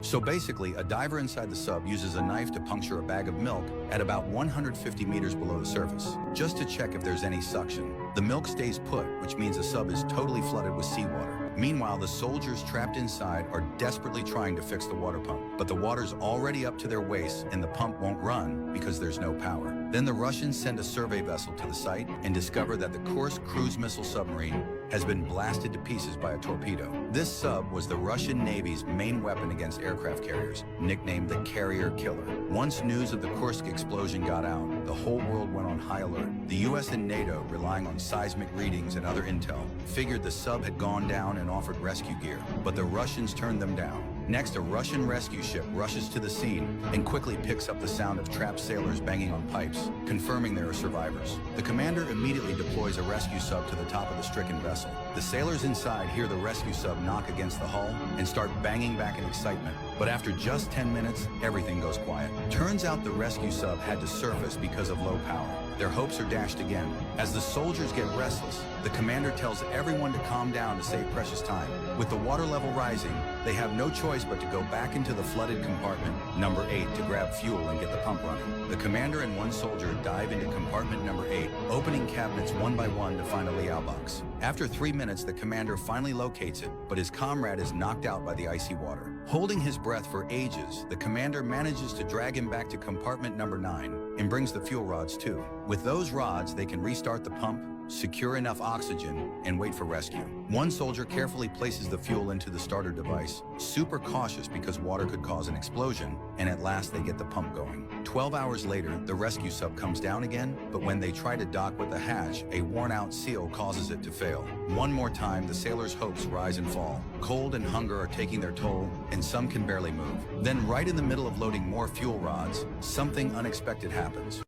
So basically, a diver inside the sub uses a knife to puncture a bag of milk at about 150 meters below the surface, just to check if there's any suction. The milk stays put, which means the sub is totally flooded with seawater. Meanwhile, the soldiers trapped inside are desperately trying to fix the water pump, but the water's already up to their waists and the pump won't run because there's no power. Then the Russians send a survey vessel to the site and discover that the Kursk cruise missile submarine has been blasted to pieces by a torpedo. This sub was the Russian Navy's main weapon against aircraft carriers, nicknamed the Carrier Killer. Once news of the Kursk explosion got out, the whole world went on high alert. The US and NATO, relying on seismic readings and other intel, figured the sub had gone down and offered rescue gear, but the Russians turned them down. Next, a Russian rescue ship rushes to the scene and quickly picks up the sound of trapped sailors banging on pipes, confirming there are survivors. The commander immediately deploys a rescue sub to the top of the stricken vessel. The sailors inside hear the rescue sub knock against the hull and start banging back in excitement. But after just 10 minutes, everything goes quiet. Turns out the rescue sub had to surface because of low power. Their hopes are dashed again. As the soldiers get restless, the commander tells everyone to calm down to save precious time. With the water level rising, they have no choice but to go back into the flooded compartment, number 8, to grab fuel and get the pump running. The commander and one soldier dive into compartment number 8, opening cabinets one by one to find a Liao box. After 3 minutes, the commander finally locates it, but his comrade is knocked out by the icy water. Holding his breath for ages, the commander manages to drag him back to compartment number 9 and brings the fuel rods too. With those rods, they can restart the pump, secure enough oxygen, and wait for rescue. One soldier carefully places the fuel into the starter device, super cautious because water could cause an explosion, and at last they get the pump going. 12 hours later, the rescue sub comes down again, but when they try to dock with the hatch, a worn-out seal causes it to fail. One more time, the sailors' hopes rise and fall. Cold and hunger are taking their toll, and some can barely move. Then, right in the middle of loading more fuel rods, something unexpected happens.